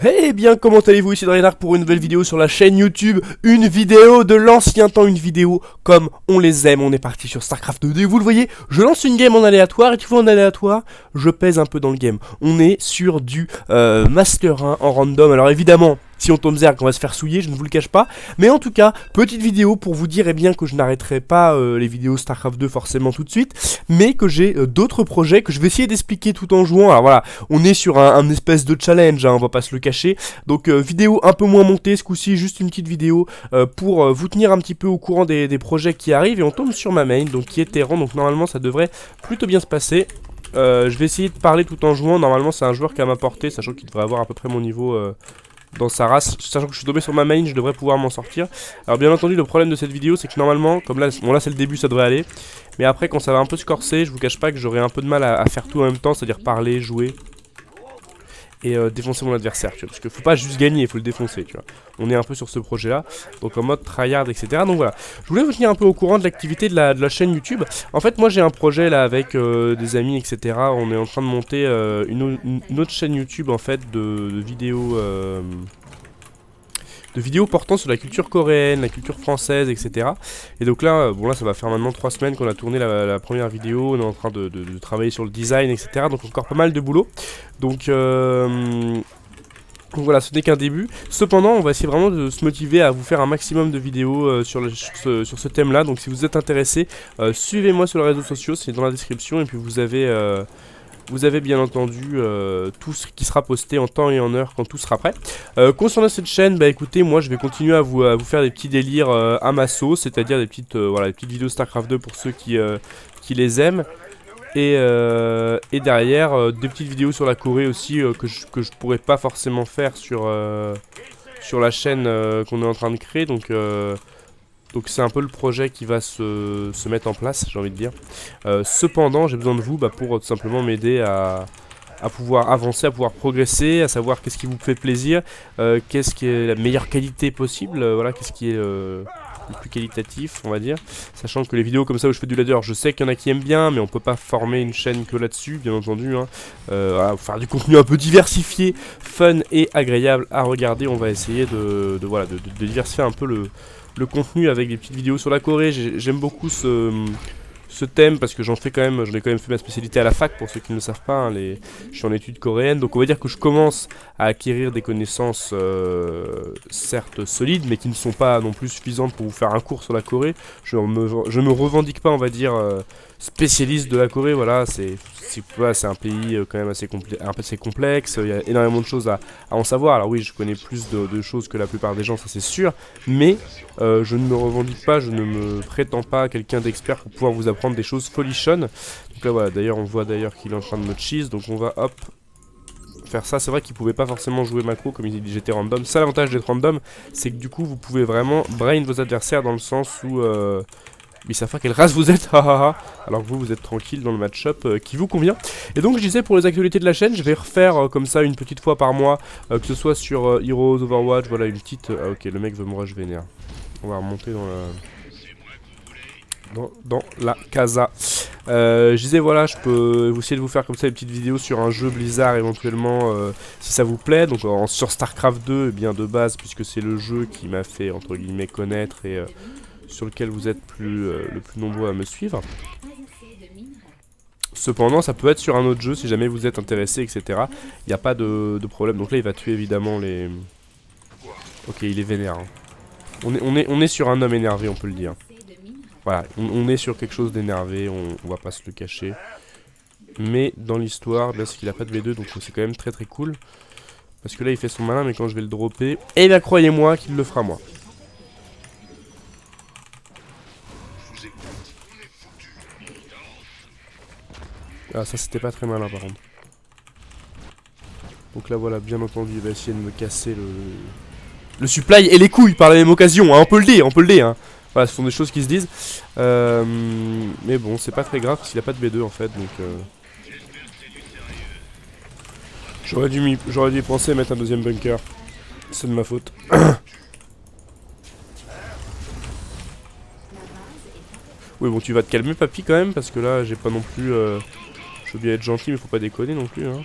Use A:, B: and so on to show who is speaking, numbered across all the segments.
A: Eh bien, comment allez-vous? Ici Draenark pour une nouvelle vidéo sur la chaîne YouTube. Une vidéo de l'ancien temps, une vidéo comme on les aime. On est parti sur StarCraft 2D, vous le voyez, je lance une game en aléatoire et tu vois en aléatoire, je pèse un peu dans le game. On est sur du Master 1 en random. Alors évidemment, si on tombe Zerg, on va se faire souiller, je ne vous le cache pas. Mais en tout cas, petite vidéo pour vous dire bien que je n'arrêterai pas les vidéos StarCraft 2 forcément tout de suite, mais que j'ai d'autres projets que je vais essayer d'expliquer tout en jouant. Alors voilà, on est sur un espèce de challenge, hein, on va pas se le cacher. Donc vidéo un peu moins montée ce coup-ci, juste une petite vidéo pour vous tenir un petit peu au courant des projets qui arrivent. Et on tombe sur ma main, donc qui est Terran, donc normalement ça devrait plutôt bien se passer. Je vais essayer de parler tout en jouant. Normalement c'est un joueur qui a m'apporté, sachant qu'il devrait avoir à peu près mon niveau dans sa race, sachant que je suis tombé sur ma main, je devrais pouvoir m'en sortir. Alors bien entendu le problème de cette vidéo c'est que normalement, comme là, bon là c'est le début, ça devrait aller. Mais après quand ça va un peu se corser, je vous cache pas que j'aurai un peu de mal à faire tout en même temps, c'est-à-dire parler, jouer et défoncer mon adversaire, tu vois, parce que faut pas juste gagner, il faut le défoncer, tu vois. On est un peu sur ce projet là, donc en mode tryhard, etc. Donc voilà, je voulais vous tenir un peu au courant de l'activité de la chaîne YouTube. En fait moi j'ai un projet là avec des amis, etc. On est en train de monter une autre chaîne YouTube en fait de vidéos portant sur la culture coréenne, la culture française, etc. Et donc là, bon là ça va faire maintenant 3 semaines qu'on a tourné la première vidéo, on est en train de travailler sur le design, etc. Donc encore pas mal de boulot. Donc voilà, ce n'est qu'un début. Cependant, on va essayer vraiment de se motiver à vous faire un maximum de vidéos sur ce thème-là. Donc si vous êtes intéressé, suivez-moi sur les réseaux sociaux, c'est dans la description. Et puis vous avez bien entendu tout ce qui sera posté en temps et en heure quand tout sera prêt. Concernant cette chaîne, bah écoutez, moi je vais continuer à vous faire des petits délires à ma sauce, c'est-à-dire des petites vidéos StarCraft 2 pour ceux qui les aiment. Et derrière, des petites vidéos sur la Corée aussi que je pourrais pas forcément faire sur la chaîne qu'on est en train de créer. Donc c'est un peu le projet qui va se mettre en place, j'ai envie de dire. Cependant, j'ai besoin de vous pour tout simplement m'aider à pouvoir avancer, à pouvoir progresser, à savoir qu'est-ce qui vous fait plaisir, qu'est-ce qui est la meilleure qualité possible, voilà, qu'est-ce qui est le plus qualitatif, on va dire. Sachant que les vidéos comme ça où je fais du ladder, je sais qu'il y en a qui aiment bien, mais on peut pas former une chaîne que là-dessus, bien entendu. Hein. Voilà, faire du contenu un peu diversifié, fun et agréable à regarder. On va essayer de diversifier un peu le contenu avec des petites vidéos sur la Corée. J'aime beaucoup ce thème parce que j'en ai quand même fait ma spécialité à la fac pour ceux qui ne le savent pas, hein, je suis en études coréennes, donc on va dire que je commence à acquérir des connaissances certes solides mais qui ne sont pas non plus suffisantes pour vous faire un cours sur la Corée. Je me revendique pas, on va dire, spécialiste de la Corée. Voilà, c'est un pays quand même assez complexe, il y a énormément de choses à en savoir. Alors oui, je connais plus de choses que la plupart des gens, ça c'est sûr, mais je ne me revendique pas, je ne me prétends pas quelqu'un d'expert pour pouvoir vous apprendre des choses folichonnes. Donc là voilà, d'ailleurs on voit d'ailleurs qu'il est en train de me cheese, donc on va hop faire ça. C'est vrai qu'il pouvait pas forcément jouer macro comme il dit j'étais random. Ça l'avantage d'être random, c'est que du coup vous pouvez vraiment brain vos adversaires dans le sens où ils savent pas quelle race vous êtes, alors que vous êtes tranquille dans le match-up qui vous convient. Et donc je disais, pour les actualités de la chaîne, je vais refaire comme ça une petite fois par mois, que ce soit sur Heroes, Overwatch, voilà une petite... Ah ok, le mec veut me rush vénère. On va remonter dans la casa. Je disais voilà, je peux essayer de vous faire comme ça une petite vidéo sur un jeu Blizzard éventuellement si ça vous plaît. Donc sur StarCraft 2, eh bien de base, puisque c'est le jeu qui m'a fait entre guillemets connaître et sur lequel vous êtes le plus nombreux à me suivre. Cependant, ça peut être sur un autre jeu si jamais vous êtes intéressé, etc. Il n'y a pas de problème. Donc là, il va tuer évidemment les... Ok, il est vénère. Hein. On est sur un homme énervé, on peut le dire. Voilà, on est sur quelque chose d'énervé, on va pas se le cacher. Mais dans l'histoire, c'est qu'il a pas de V2, donc c'est quand même très très cool. Parce que là, il fait son malin, mais quand je vais le dropper... Eh bien, croyez-moi qu'il le fera moi. Ah, ça c'était pas très malin par contre. Donc là voilà, bien entendu, il va essayer de me casser le supply et les couilles par la même occasion, hein, on peut le dire, Hein. Voilà, ce sont des choses qui se disent. Mais bon, c'est pas très grave parce qu'il a pas de B2 en fait, donc... J'aurais dû y penser à mettre un deuxième bunker. C'est de ma faute. Oui bon, tu vas te calmer papy quand même, parce que là j'ai pas non plus... Je veux bien être gentil mais faut pas déconner non plus hein.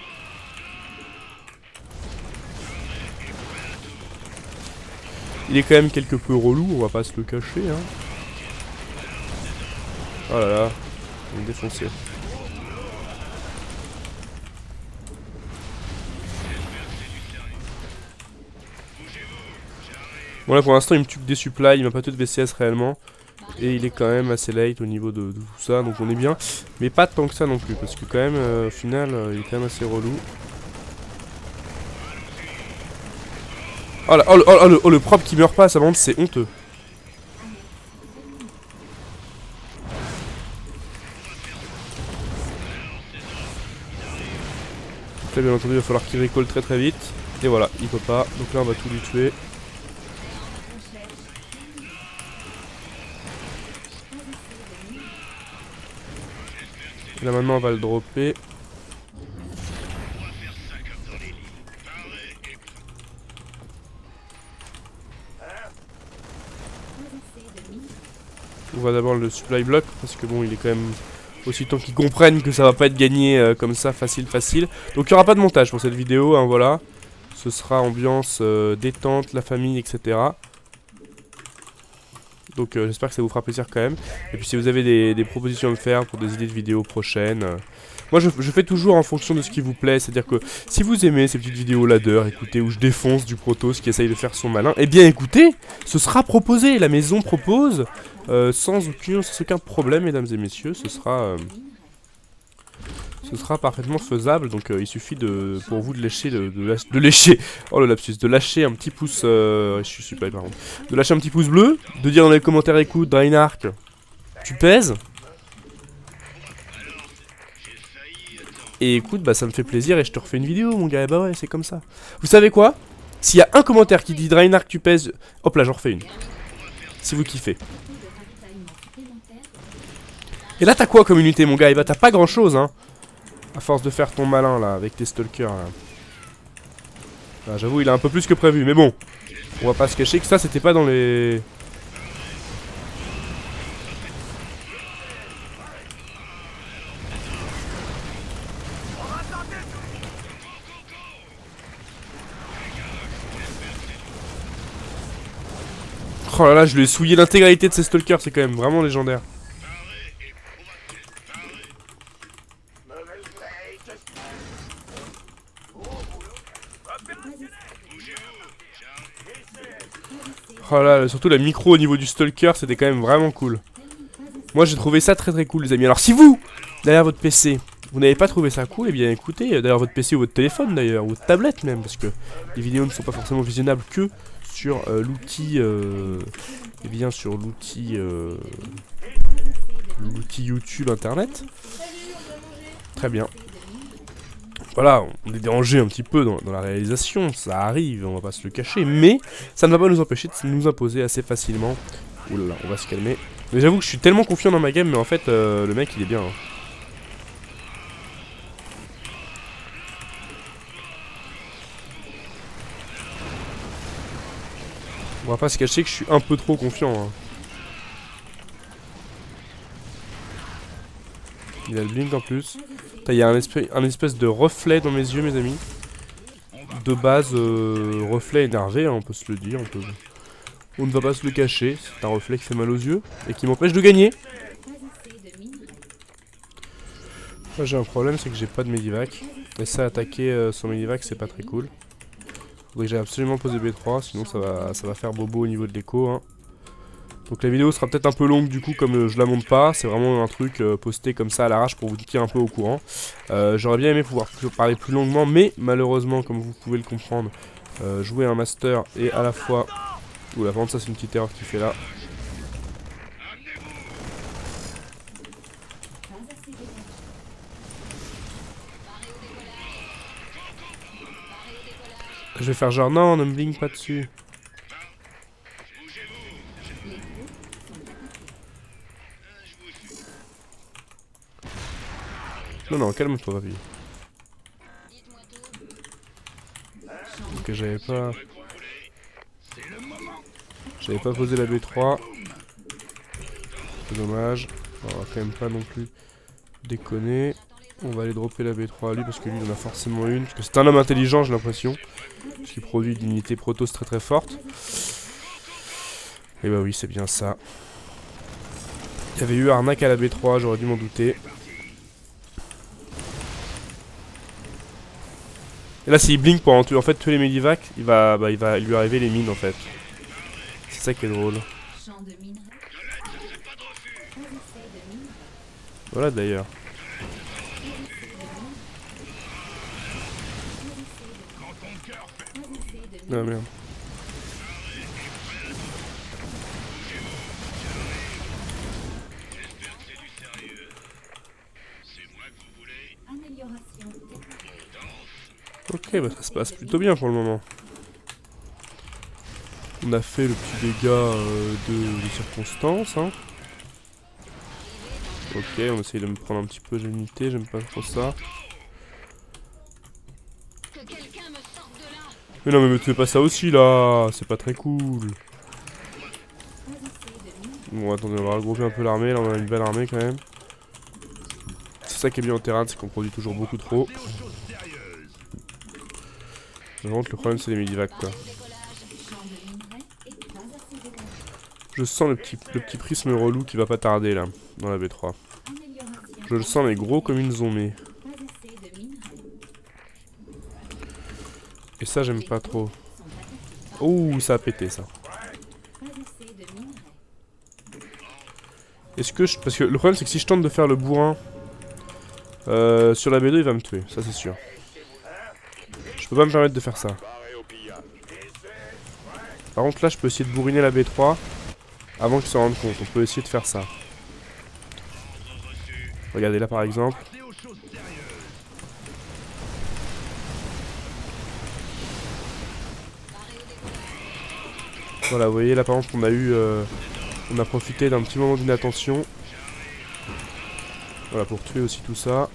A: Il est quand même quelque peu relou, on va pas se le cacher. Hein. Oh là là, il est défoncé. Bon là pour l'instant il me tue que des supplies, il m'a pas tout de VCS réellement. Et il est quand même assez late au niveau de tout ça, donc on est bien. Mais pas tant que ça non plus, parce que quand même au final il est quand même assez relou. Oh, là, le propre qui meurt pas, ça monte, c'est honteux. Là bien entendu il va falloir qu'il récolte très très vite. Et voilà, il peut pas, donc là on va tout lui tuer. Là maintenant on va le dropper. On va d'abord le supply block parce que bon il est quand même aussi temps qu'ils comprennent que ça va pas être gagné comme ça facile. Donc il n'y aura pas de montage pour cette vidéo, hein, voilà. Ce sera ambiance détente, la famille, etc. Donc j'espère que ça vous fera plaisir quand même. Et puis si vous avez des propositions à me faire pour des idées de vidéos prochaines, moi je fais toujours en fonction de ce qui vous plaît. C'est à dire que si vous aimez ces petites vidéos ladder, écoutez, où je défonce du Protoss qui essaye de faire son malin, eh bien écoutez, ce sera proposé, la maison propose, sans aucun problème mesdames et messieurs, ce sera parfaitement faisable, donc il suffit pour vous de lécher, de lécher, oh le lapsus, de lâcher un petit pouce, je suis pas par contre, de lâcher un petit pouce bleu, de dire dans les commentaires écoute, Draenark, tu pèses. Et écoute, bah ça me fait plaisir et je te refais une vidéo mon gars, et bah ouais c'est comme ça. Vous savez quoi? S'il y a un commentaire qui dit Draenark tu pèses, hop là j'en refais une. Si vous kiffez. Et là t'as quoi communauté mon gars? Et bah t'as pas grand chose hein. À force de faire ton malin là, avec tes stalkers là. Ah, j'avoue il a un peu plus que prévu, mais bon. On va pas se cacher que ça c'était pas dans les... Oh là là, je lui ai souillé l'intégralité de ses stalkers, c'est quand même vraiment légendaire. Oh là, surtout la micro au niveau du stalker, c'était quand même vraiment cool. Moi j'ai trouvé ça très très cool les amis. Alors si vous, derrière votre PC, vous n'avez pas trouvé ça cool, et bien écoutez, derrière votre PC ou votre téléphone d'ailleurs, ou votre tablette même, parce que les vidéos ne sont pas forcément visionnables que sur l'outil, et bien sur l'outil YouTube internet. Très bien. Voilà, on est dérangé un petit peu dans la réalisation, ça arrive, on va pas se le cacher, mais ça ne va pas nous empêcher de nous imposer assez facilement. Oulala, on va se calmer. Mais j'avoue que je suis tellement confiant dans ma game, mais en fait, le mec il est bien. Hein. On va pas se cacher que je suis un peu trop confiant. Hein. Il a le blink en plus. Il y a un espèce de reflet dans mes yeux, mes amis. De base, reflet énervé, hein, on peut se le dire. On ne va pas se le cacher. C'est un reflet qui fait mal aux yeux et qui m'empêche de gagner. Moi j'ai un problème, c'est que j'ai pas de medivac. Et ça, attaquer sans medivac, c'est pas très cool. Donc j'ai absolument posé B3, sinon ça va faire bobo au niveau de l'écho. Hein. Donc la vidéo sera peut-être un peu longue du coup comme je la monte pas, c'est vraiment un truc posté comme ça à l'arrache pour vous tenir un peu au courant. J'aurais bien aimé pouvoir parler plus longuement, mais malheureusement comme vous pouvez le comprendre, jouer un master et à la fois... Oula, par contre ça c'est une petite erreur qu'il fait là. Je vais faire genre non, ne me blink pas dessus. Non, non, calme-toi, papy. Ok, j'avais pas posé la B3. C'est dommage. On va quand même pas non plus déconner. On va aller dropper la B3 à lui parce que lui il en a forcément une. Parce que c'est un homme intelligent, j'ai l'impression. Parce qu'il produit une unité Protoss très très forte. Et bah oui, c'est bien ça. Il y avait eu arnaque à la B3, j'aurais dû m'en douter. Et là, s'il blink pour en fait tuer les Medivac, il va lui arriver les mines en fait. C'est ça qui est drôle. Voilà d'ailleurs. Ah merde. Ok, bah ça se passe plutôt bien pour le moment. On a fait le petit dégât de circonstance. Hein. Ok, on essaye de me prendre un petit peu d'unité, j'aime pas trop ça. Mais non, mais me tuez pas ça aussi là, c'est pas très cool. Bon, attendez, on va regrouper un peu l'armée, là on a une belle armée quand même. C'est ça qui est bien en terrain, c'est qu'on produit toujours beaucoup trop. Par contre, le problème c'est les Medivac quoi. Je sens le petit prisme relou qui va pas tarder là, dans la B3. Je le sens mais gros comme une zombie. Et ça j'aime pas trop. Ouh, ça a pété ça. Est-ce que je... Parce que le problème c'est que si je tente de faire le bourrin sur la B2 il va me tuer, ça c'est sûr. Je peux pas me permettre de faire ça. Par contre là je peux essayer de bourriner la B3 avant qu'il s'en rende compte, on peut essayer de faire ça. Regardez là par exemple. Voilà, vous voyez là par exemple on a profité d'un petit moment d'inattention. Voilà, pour tuer aussi tout ça.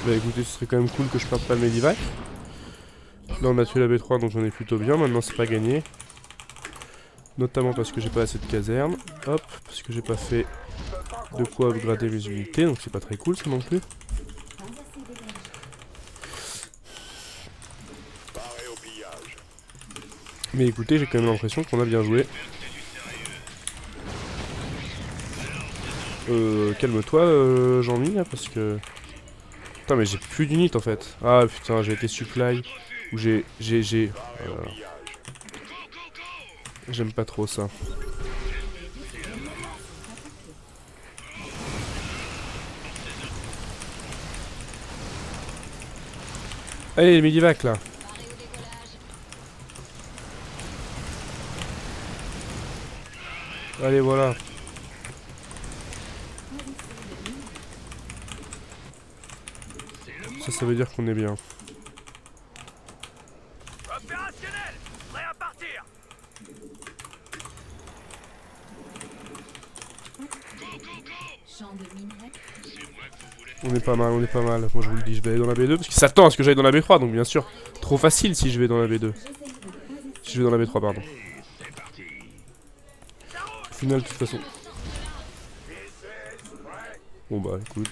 A: Bah écoutez, ce serait quand même cool que je perde pas le Medivac. Là on a tué la B3 donc j'en ai plutôt bien, maintenant c'est pas gagné. Notamment parce que j'ai pas assez de casernes. Hop, parce que j'ai pas fait de quoi upgrader mes unités, donc c'est pas très cool ça non plus. Mais écoutez, j'ai quand même l'impression qu'on a bien joué. Calme-toi Jean-Mi là parce que... Putain mais j'ai plus d'unité en fait. Ah putain j'ai été supply. Ou j'ai... J'aime pas trop ça. Allez les Medivac là. Allez voilà. Ça veut dire qu'on est bien.
B: Opérationnel, prêt à partir.
A: On est pas mal, on est pas mal. Moi je vous le dis, je vais aller dans la B2 parce qu'il s'attend à ce que j'aille dans la B3, donc bien sûr, trop facile si je vais dans la B2. Si je vais dans la B3, pardon. Au final, de toute façon. Bon bah écoute.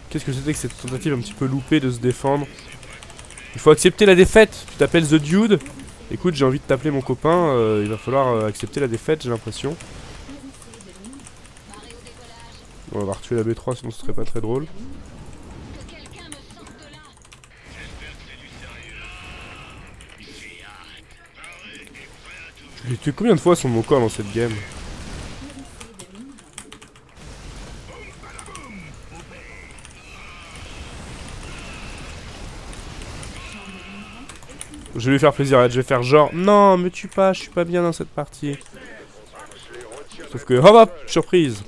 A: Qu'est-ce que c'était que cette tentative un petit peu loupée de se défendre? Il faut accepter la défaite. Tu t'appelles The Dude. Écoute, j'ai envie de t'appeler mon copain. Il va falloir accepter la défaite, j'ai l'impression. Bon, on va retuer la B3, sinon ce serait pas très drôle. Je l'ai tué combien de fois son mon corps dans cette game? Je vais lui faire plaisir, je vais faire genre non, me tue pas, je suis pas bien dans cette partie. Sauf que hop hop, surprise.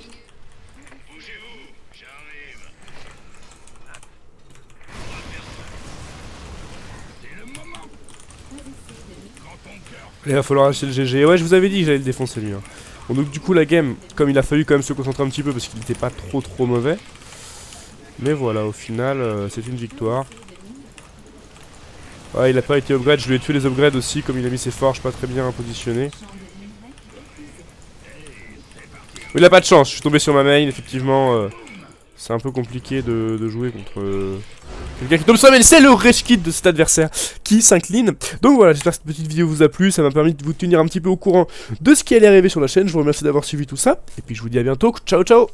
A: Il va falloir acheter le GG. Ouais, je vous avais dit que j'allais le défoncer lui. Hein. Bon, donc du coup la game, comme il a fallu quand même se concentrer un petit peu parce qu'il n'était pas trop mauvais. Mais voilà, au final, c'est une victoire. Ouais, il a pas été upgrade, je lui ai tué les upgrades aussi, comme il a mis ses forges pas très bien positionnées. Il a pas de chance, je suis tombé sur ma main, effectivement. C'est un peu compliqué de jouer contre quelqu'un qui tombe sur la main. C'est le rage kit de cet adversaire qui s'incline. Donc voilà, j'espère que cette petite vidéo vous a plu. Ça m'a permis de vous tenir un petit peu au courant de ce qui allait arriver sur la chaîne. Je vous remercie d'avoir suivi tout ça. Et puis je vous dis à bientôt. Ciao ciao.